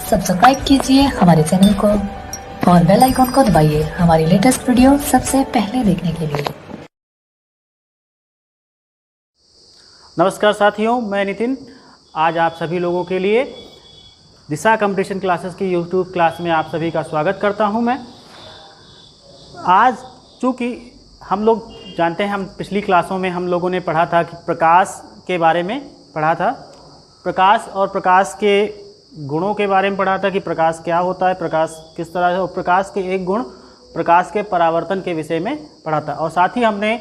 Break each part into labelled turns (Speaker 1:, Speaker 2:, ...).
Speaker 1: Subscribe कीजिए हमारे channel को और बेल आइकॉन को दबाइए हमारी लेटेस्ट वीडियो सबसे पहले देखने के लिए।
Speaker 2: नमस्कार साथियों, मैं नितिन आज आप सभी लोगों के लिए दिशा कंपटीशन क्लासेस की यूट्यूब क्लास में आप सभी का स्वागत करता हूं। मैं आज चूँकि हम लोग जानते हैं, हम पिछली क्लासों में हम लोगों ने पढ़ा था कि प्रकाश के बारे में पढ़ा था, प्रकाश और प्रकाश के गुणों के बारे में पढ़ा था कि प्रकाश क्या होता है, प्रकाश किस तरह से, और प्रकाश के एक गुण प्रकाश के परावर्तन के विषय में पढ़ा था। और साथ ही हमने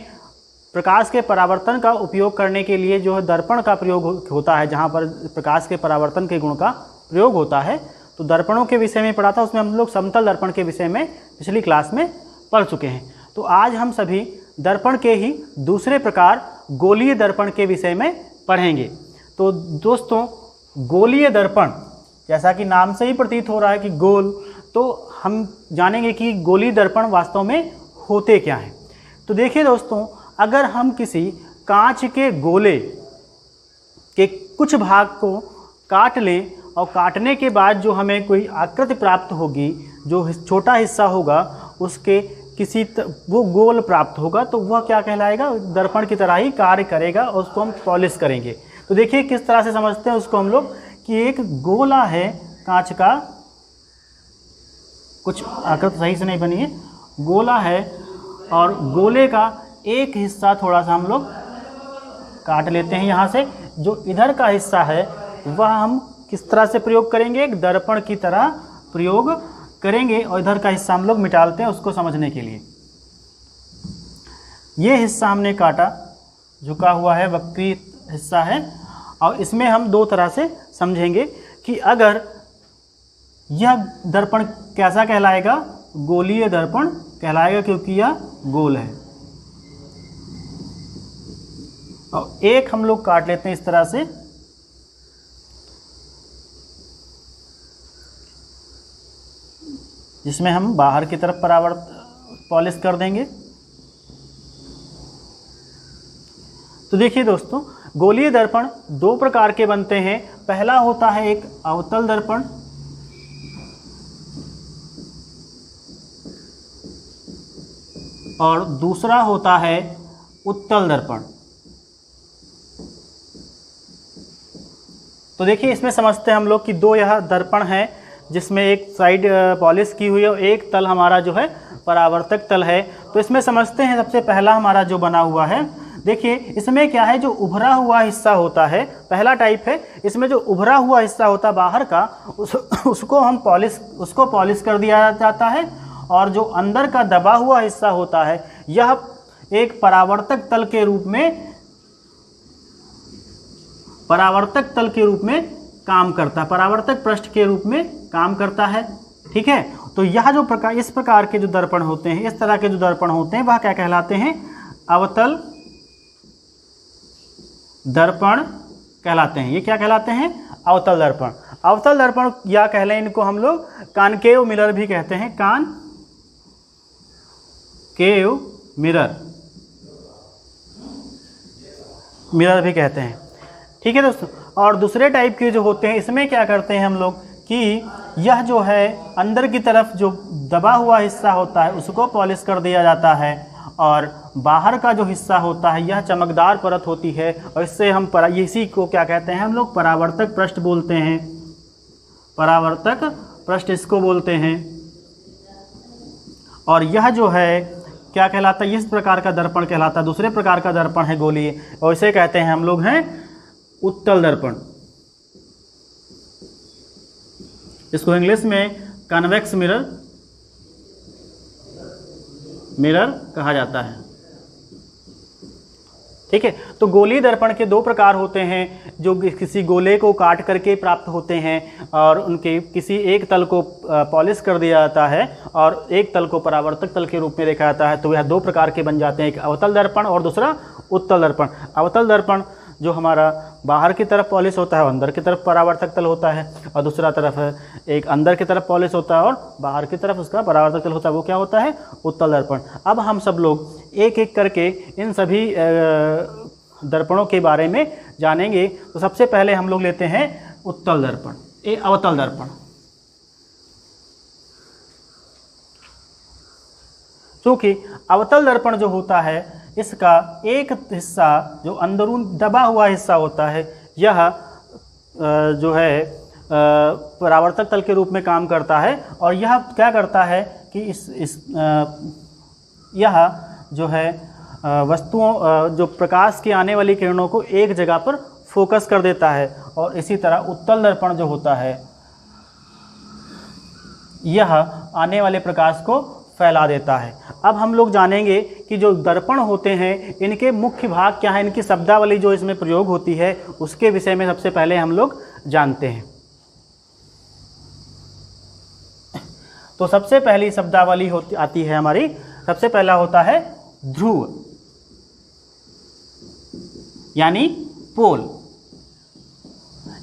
Speaker 2: प्रकाश के परावर्तन का उपयोग करने के लिए जो है दर्पण का प्रयोग होता है, जहाँ पर प्रकाश के परावर्तन के गुण का प्रयोग होता है, तो दर्पणों के विषय में पढ़ा था। उसमें हम लोग समतल दर्पण के विषय में पिछली क्लास में पढ़ चुके हैं। तो आज हम सभी दर्पण के ही दूसरे प्रकार गोलीय दर्पण के विषय में पढ़ेंगे। तो दोस्तों, गोलीय दर्पण जैसा कि नाम से ही प्रतीत हो रहा है कि गोल, तो हम जानेंगे कि गोलीय दर्पण वास्तव में होते क्या हैं। तो देखिए दोस्तों, अगर हम किसी कांच के गोले के कुछ भाग को काट लें और काटने के बाद जो हमें कोई आकृति प्राप्त होगी, जो छोटा हिस्सा होगा उसके वो गोल प्राप्त होगा, तो वह क्या कहलाएगा, दर्पण की तरह ही कार्य करेगा और उसको हम पॉलिश करेंगे। तो देखिए किस तरह से समझते हैं उसको हम लोग कि एक गोला है कांच का, कुछ आकृति सही से नहीं बनी है, गोला है और गोले का एक हिस्सा थोड़ा सा हम लोग काट लेते हैं। यहाँ से जो इधर का हिस्सा है वह हम किस तरह से प्रयोग करेंगे, एक दर्पण की तरह प्रयोग करेंगे, और इधर का हिस्सा हम लोग मिटालते हैं उसको समझने के लिए। ये हिस्सा हमने काटा, झुका हुआ है, वक्री हिस्सा है, और इसमें हम दो तरह से समझेंगे कि अगर यह दर्पण कैसा कहलाएगा, गोलीय दर्पण कहलाएगा क्योंकि यह गोल है। और एक हम लोग काट लेते हैं इस तरह से, जिसमें हम बाहर की तरफ पॉलिश कर देंगे। तो देखिए दोस्तों, गोलीय दर्पण दो प्रकार के बनते हैं। पहला होता है एक अवतल दर्पण, और दूसरा होता है उत्तल दर्पण। तो देखिए इसमें समझते हैं हम लोग कि दो यह दर्पण है, जिसमें एक साइड पॉलिश की हुई है और एक तल हमारा जो है परावर्तक तल है। तो इसमें समझते हैं सबसे पहला हमारा जो बना हुआ है, देखिए इसमें क्या है, जो उभरा हुआ हिस्सा होता है, पहला टाइप है, इसमें जो उभरा हुआ हिस्सा होता है बाहर का, उसको पॉलिश कर दिया जाता है, और जो अंदर का दबा हुआ हिस्सा होता है यह एक परावर्तक तल के रूप में काम करता है, परावर्तक पृष्ठ के रूप में काम करता है। ठीक है, तो यह जो इस प्रकार के जो दर्पण होते हैं, इस तरह के जो दर्पण होते हैं, वह क्या कहलाते हैं, अवतल दर्पण कहलाते हैं। ये क्या कहलाते हैं, अवतल दर्पण। अवतल दर्पण या कह लें इनको हम लोग कॉनकेव मिरर भी कहते हैं, कॉनकेव मिरर भी कहते हैं। ठीक है दोस्तों, और दूसरे टाइप के जो होते हैं, इसमें क्या करते हैं हम लोग कि यह जो है अंदर की तरफ जो दबा हुआ हिस्सा होता है उसको पॉलिश कर दिया जाता है, और बाहर का जो हिस्सा होता है यह चमकदार परत होती है, और इससे हम इसी को क्या कहते हैं हम लोग, परावर्तक पृष्ठ बोलते हैं, परावर्तक पृष्ठ इसको बोलते हैं। और यह जो है क्या कहलाता है, इस प्रकार का दर्पण कहलाता है। दूसरे प्रकार का दर्पण है गोलीय, और इसे कहते हैं हम लोग हैं उत्तल दर्पण। इसको इंग्लिश में कन्वेक्स मिरर कहा जाता है। ठीक है, तो गोलीय दर्पण के दो प्रकार होते हैं, जो किसी गोले को काट करके प्राप्त होते हैं, और उनके किसी एक तल को पॉलिश कर दिया जाता है और एक तल को परावर्तक तल के रूप में देखा जाता है। तो यह दो प्रकार के बन जाते हैं, एक अवतल दर्पण और दूसरा उत्तल दर्पण। अवतल दर्पण जो हमारा बाहर की तरफ पॉलिश होता है और अंदर की तरफ परावर्तक तल होता है, और दूसरा तरफ है एक अंदर की तरफ पॉलिश होता है और बाहर की तरफ उसका परावर्तक तल होता है, वो क्या होता है, उत्तल दर्पण। अब हम सब लोग एक एक करके इन सभी दर्पणों के बारे में जानेंगे। तो सबसे पहले हम लोग लेते हैं उत्तल दर्पण, अवतल दर्पण। क्योंकि अवतल दर्पण जो होता है इसका एक हिस्सा जो अंदरून दबा हुआ हिस्सा होता है, यह जो है परावर्तक तल के रूप में काम करता है, और यह क्या करता है कि यह जो है वस्तुओं जो प्रकाश की आने वाली किरणों को एक जगह पर फोकस कर देता है, और इसी तरह उत्तल दर्पण जो होता है यह आने वाले प्रकाश को फैला देता है। अब हम लोग जानेंगे कि जो दर्पण होते हैं इनके मुख्य भाग क्या है, इनकी शब्दावली जो इसमें प्रयोग होती है उसके विषय में सबसे पहले हम लोग जानते हैं। तो सबसे पहली शब्दावली आती है हमारी, सबसे पहला होता है ध्रुव यानी पोल।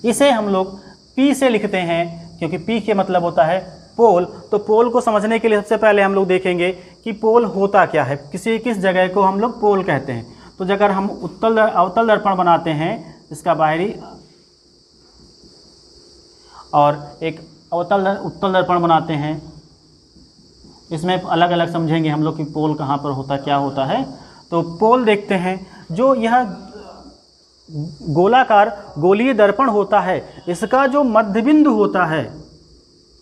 Speaker 2: इसे हम लोग P से लिखते हैं क्योंकि P के मतलब होता है पोल। तो पोल को समझने के लिए सबसे पहले हम लोग देखेंगे कि पोल होता क्या है, किस जगह को हम लोग पोल कहते हैं। तो अगर हम अवतल दर्पण बनाते हैं इसका बाहरी, और एक उत्तल दर्पण बनाते हैं, इसमें अलग अलग समझेंगे हम लोग कि पोल कहाँ पर होता क्या होता है। तो पोल देखते हैं, जो यह गोलाकार गोलीय दर्पण होता है इसका जो मध्य बिंदु होता है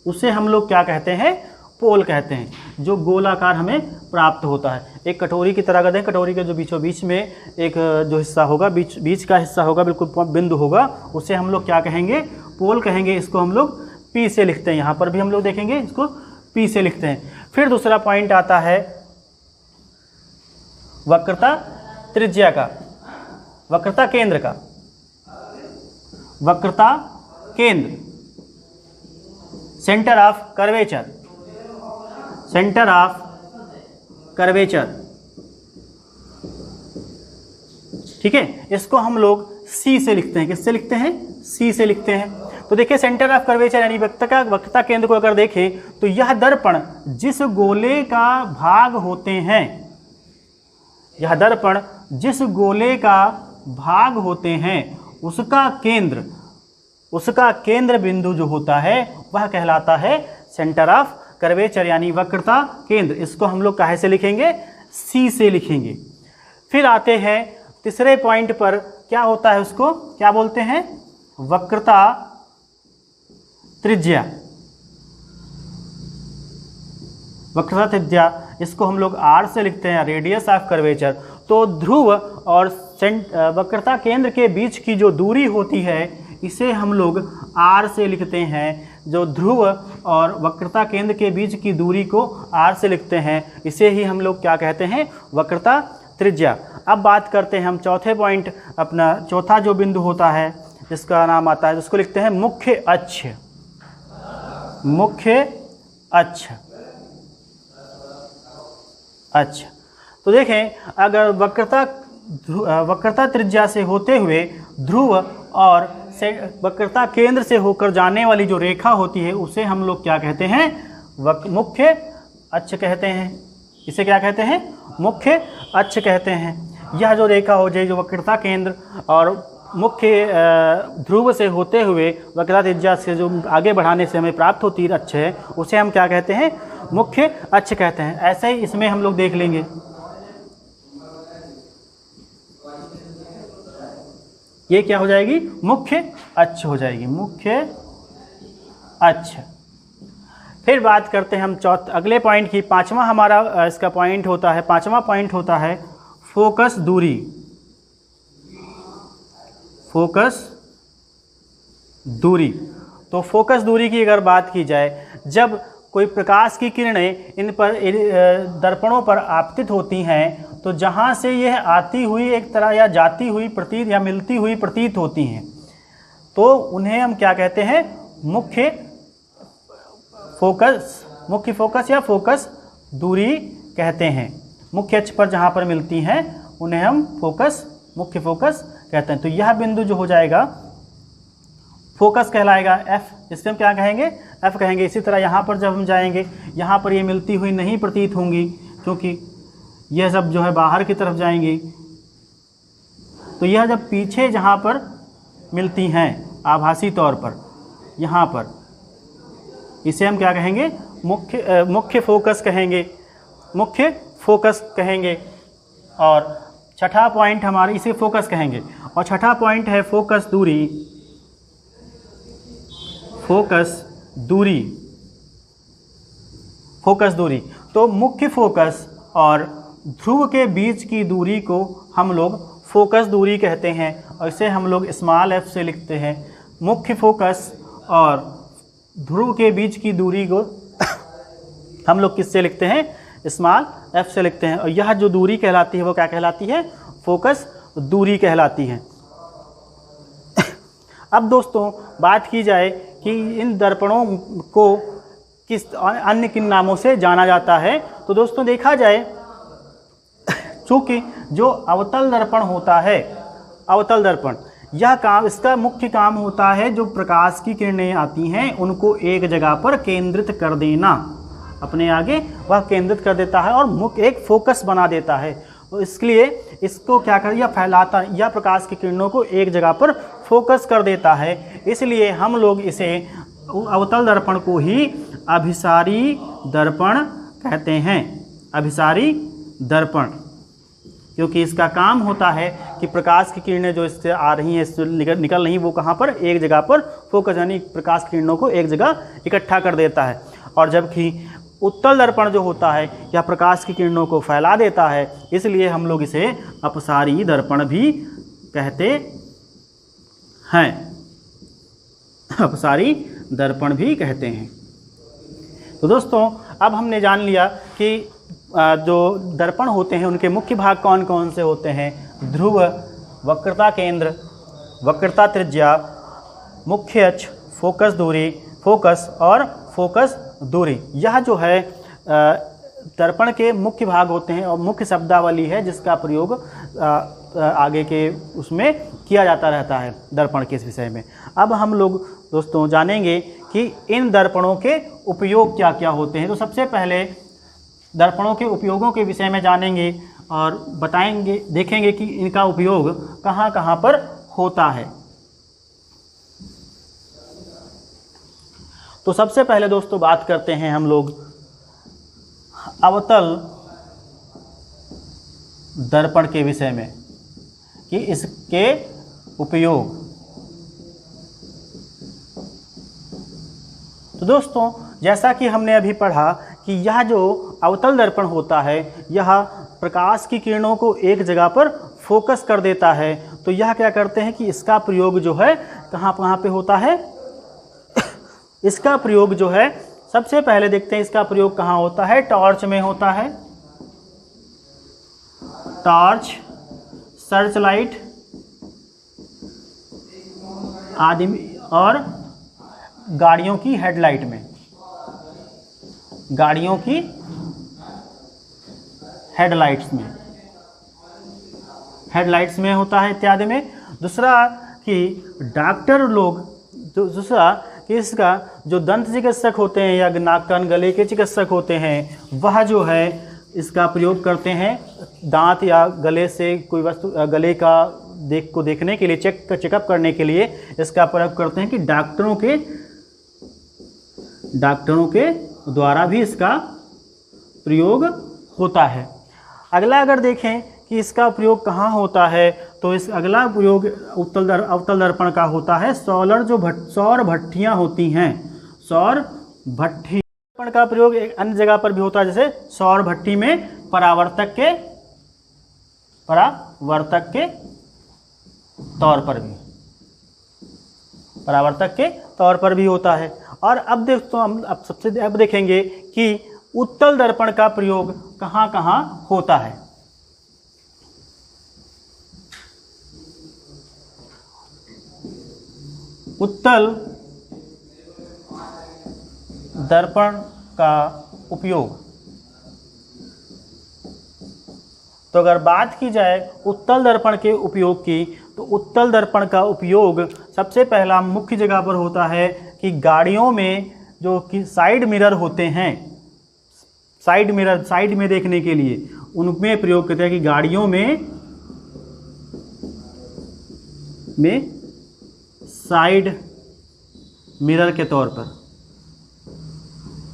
Speaker 2: उसे हम लोग क्या कहते हैं, पोल कहते हैं, जो गोलाकार हमें प्राप्त होता है। एक कटोरी की तरह कर दें, कटोरी के जो बीचों बीच में एक जो हिस्सा होगा, बीच का हिस्सा होगा, बिल्कुल बिंदु होगा, उसे हम लोग क्या कहेंगे, पोल कहेंगे। इसको हम लोग P से लिखते हैं, यहाँ पर भी हम लोग देखेंगे इसको P से लिखते हैं। फिर दूसरा पॉइंट आता है वक्रता त्रिज्या का, वक्रता केंद्र का, वक्रता केंद्र, centre of curvature, centre of curvature, ठीक है। इसको हम लोग C से लिखते हैं। किससे लिखते हैं, C से लिखते हैं। तो देखिए सेंटर ऑफ कर्वेचर यानी वक्रता केंद्र को अगर देखें तो यह दर्पण जिस गोले का भाग होते हैं, यह दर्पण जिस गोले का भाग होते हैं उसका केंद्र बिंदु जो होता है वह कहलाता है सेंटर ऑफ कर्वेचर यानी वक्रता केंद्र। इसको हम लोग काहे से लिखेंगे, C से लिखेंगे। फिर आते हैं तीसरे पॉइंट पर, क्या होता है उसको क्या बोलते हैं, वक्रता त्रिज्या, वक्रता त्रिज्या, इसको हम लोग R से लिखते हैं, रेडियस ऑफ कर्वेचर। तो ध्रुव और वक्रता केंद्र के बीच की जो दूरी होती है इसे हम लोग R से लिखते हैं। जो ध्रुव और वक्रता केंद्र के बीच की दूरी को R से लिखते हैं, इसे ही हम लोग क्या कहते हैं, वक्रता त्रिज्या। अब बात करते हैं हम चौथे पॉइंट, अपना चौथा जो बिंदु होता है जिसका नाम आता है, जिसको लिखते हैं मुख्य अक्ष, मुख्य अक्ष, अच्छा। तो देखें अगर वक्रता त्रिज्या से होते हुए ध्रुव और वक्रता केंद्र से होकर जाने वाली जो रेखा होती है उसे हम लोग क्या कहते हैं, मुख्य अक्ष कहते हैं। इसे क्या कहते हैं, मुख्य अक्ष कहते हैं। यह जो रेखा हो जाए जो वक्रता केंद्र और मुख्य ध्रुव से होते हुए वक्रता त्रिज्या से जो आगे बढ़ाने से हमें प्राप्त होती अक्ष है उसे हम क्या कहते हैं, मुख्य अक्ष कहते हैं। ऐसे ही इसमें हम लोग देख लेंगे, ये क्या हो जाएगी, मुख्य अक्ष हो जाएगी, मुख्य अक्ष। फिर बात करते हैं हम अगले पॉइंट की। पांचवा हमारा इसका पॉइंट होता है, पांचवा पॉइंट होता है फोकस दूरी, फोकस दूरी। तो फोकस दूरी की अगर बात की जाए, जब कोई प्रकाश की किरणें इन पर दर्पणों पर आपतित होती हैं तो जहाँ से यह आती हुई एक तरह या जाती हुई प्रतीत या मिलती हुई प्रतीत होती हैं तो उन्हें हम क्या कहते हैं, मुख्य फोकस या फोकस दूरी कहते हैं। मुख्य अक्ष पर जहाँ पर मिलती हैं उन्हें हम मुख्य फोकस कहते हैं। तो यह बिंदु जो हो जाएगा फोकस कहलाएगा F, इससे हम क्या कहेंगे, F कहेंगे। इसी तरह यहाँ पर जब हम जाएंगे यहाँ पर ये मिलती हुई नहीं प्रतीत होंगी क्योंकि यह सब जो है बाहर की तरफ जाएंगी। तो यह जब पीछे जहाँ पर मिलती हैं आभासी तौर पर यहाँ पर, इसे हम क्या कहेंगे, मुख्य फोकस कहेंगे। मुख्य फोकस कहेंगे। और छठा पॉइंट हमारे इसे फोकस कहेंगे। और छठा पॉइंट है फोकस दूरी। फोकस दूरी, फोकस दूरी। तो मुख्य फोकस और ध्रुव के बीच की दूरी को हम लोग फोकस दूरी कहते हैं और इसे हम लोग स्मॉल f से लिखते हैं। मुख्य फोकस और ध्रुव के बीच की दूरी को हम लोग किससे लिखते हैं? स्मॉल f से लिखते हैं। और यह जो दूरी कहलाती है वो क्या कहलाती है? फोकस दूरी कहलाती है। अब दोस्तों बात की जाए कि इन दर्पणों को किस अन्य किन नामों से जाना जाता है। तो दोस्तों देखा जाए, चूँकि जो अवतल दर्पण होता है, अवतल दर्पण, यह काम, इसका मुख्य काम होता है जो प्रकाश की किरणें आती हैं उनको एक जगह पर केंद्रित कर देना, अपने आगे वह केंद्रित कर देता है और मुख्य एक फोकस बना देता है। तो इसलिए इसको क्या कर, यह फैलाता, यह प्रकाश की किरणों को एक जगह पर फोकस कर देता है। इसलिए हम लोग इसे अवतल दर्पण को ही अभिसारी दर्पण कहते हैं। अभिसारी दर्पण, क्योंकि इसका काम होता है कि प्रकाश की किरणें जो इससे आ रही हैं, इससे निकल रही, वो कहाँ पर? एक जगह पर फोकस, यानी प्रकाश की किरणों को एक जगह इकट्ठा कर देता है। और जबकि उत्तल दर्पण जो होता है यह प्रकाश की किरणों को फैला देता है, इसलिए हम लोग इसे अपसारी दर्पण भी कहते हैं। अपसारी दर्पण भी कहते हैं। तो दोस्तों अब हमने जान लिया कि जो दर्पण होते हैं उनके मुख्य भाग कौन कौन से होते हैं। ध्रुव, वक्रता केंद्र, वक्रता त्रिज्या, मुख्य अक्ष, फोकस दूरी, फोकस और फोकस दूरी। यह जो है दर्पण के मुख्य भाग होते हैं और मुख्य शब्दावली है जिसका प्रयोग आगे के उसमें किया जाता रहता है दर्पण के इस विषय में। अब हम लोग दोस्तों जानेंगे कि इन दर्पणों के उपयोग क्या क्या होते हैं। तो सबसे पहले दर्पणों के उपयोगों के विषय में जानेंगे और बताएंगे, देखेंगे कि इनका उपयोग कहाँ कहाँ पर होता है। तो सबसे पहले दोस्तों बात करते हैं हम लोग अवतल दर्पण के विषय में कि इसके उपयोग। तो दोस्तों जैसा कि हमने अभी पढ़ा कि यह जो अवतल दर्पण होता है यह प्रकाश की किरणों को एक जगह पर फोकस कर देता है। तो यह क्या करते हैं कि इसका प्रयोग जो है कहाँ कहाँ पे होता है? इसका प्रयोग जो है सबसे पहले देखते हैं इसका प्रयोग कहाँ होता है। टॉर्च में होता है। टॉर्च, सर्च लाइट आदि और गाड़ियों की हेडलाइट में, गाड़ियों की हेडलाइट्स में होता है इत्यादि में। दूसरा कि डॉक्टर लोग, दूसरा कि इसका जो दंत चिकित्सक होते हैं या नाक कान गले के चिकित्सक होते हैं वह जो है इसका प्रयोग करते हैं दांत या गले से कोई वस्तु, गले का देखने के लिए, चेकअप करने के लिए इसका प्रयोग करते हैं कि डॉक्टरों के द्वारा भी इसका प्रयोग होता है। अगला अगर देखें कि इसका प्रयोग कहाँ होता है तो इस अगला प्रयोग अवतल दर्पण का होता है सौर भट्ठियाँ होती हैं। सौर भट्ठी दर्पण का प्रयोग एक अन्य जगह पर भी होता है, जैसे सौर भट्ठी में परावर्तक के तौर पर भी होता है। और अब दोस्तों हम अब देखेंगे कि उत्तल दर्पण का प्रयोग कहाँ कहाँ होता है। उत्तल दर्पण का उपयोग, तो अगर बात की जाए उत्तल दर्पण के उपयोग की, तो उत्तल दर्पण का उपयोग सबसे पहला मुख्य जगह पर होता है कि गाड़ियों में जो कि साइड मिरर होते हैं, साइड में देखने के लिए उनमें प्रयोग करते हैं कि गाड़ियों में साइड मिरर के तौर पर,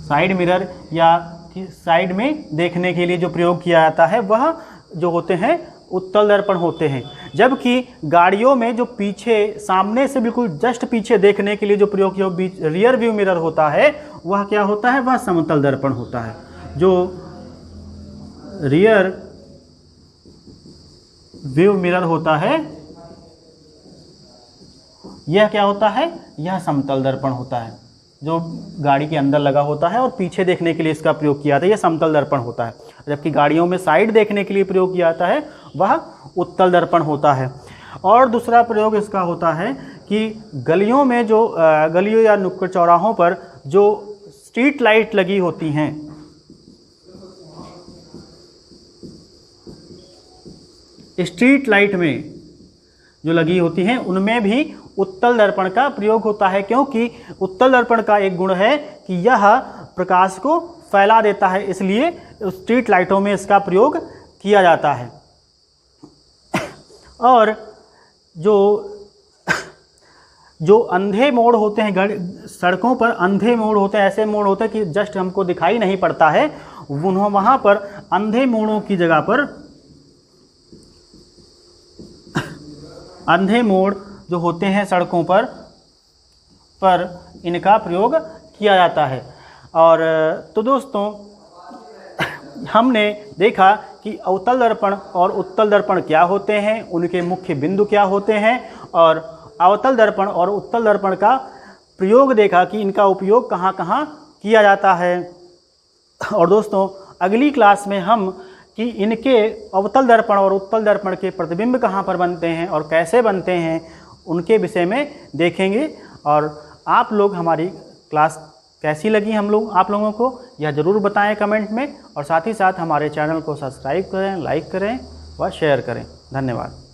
Speaker 2: साइड मिरर या की साइड में देखने के लिए जो प्रयोग किया जाता है वह जो होते हैं उत्तल दर्पण होते हैं। जबकि गाड़ियों में जो पीछे सामने से बिल्कुल जस्ट पीछे देखने के लिए जो प्रयोग किया रियर व्यू मिरर होता है वह क्या होता है, वह समतल दर्पण होता है। जो रियर व्यू मिरर होता है यह क्या होता है, यह समतल दर्पण होता है, जो गाड़ी के अंदर लगा होता है और पीछे देखने के लिए इसका प्रयोग किया जाता है, यह समतल दर्पण होता है। जबकि गाड़ियों में साइड देखने के लिए प्रयोग किया जाता है वह उत्तल दर्पण होता है। और दूसरा प्रयोग इसका होता है कि गलियों में जो गलियों या नुक्कड़ चौराहों पर जो स्ट्रीट लाइट लगी होती हैं, स्ट्रीट लाइट में जो लगी होती हैं उनमें भी उत्तल दर्पण का प्रयोग होता है, क्योंकि उत्तल दर्पण का एक गुण है कि यह प्रकाश को फैला देता है, इसलिए स्ट्रीट लाइटों में इसका प्रयोग किया जाता है। और जो अंधे मोड़ होते हैं, सड़कों पर अंधे मोड़ होते हैं, ऐसे मोड़ होते हैं कि जस्ट हमको दिखाई नहीं पड़ता है, वहाँ पर अंधे मोड़ों की जगह पर अंधे मोड़ जो होते हैं सड़कों पर इनका प्रयोग किया जाता है। और तो दोस्तों हमने देखा कि अवतल दर्पण और उत्तल दर्पण क्या होते हैं, उनके मुख्य बिंदु क्या होते हैं, और अवतल दर्पण और उत्तल दर्पण का प्रयोग देखा कि इनका उपयोग कहाँ कहाँ किया जाता है। और दोस्तों अगली क्लास में हम कि इनके अवतल दर्पण और उत्तल दर्पण के प्रतिबिंब कहाँ पर बनते हैं और कैसे बनते हैं उनके विषय में देखेंगे। और आप लोग हमारी क्लास कैसी लगी आप लोगों को यह ज़रूर बताएं कमेंट में, और साथ ही साथ हमारे चैनल को सब्सक्राइब करें, लाइक करें व शेयर करें। धन्यवाद।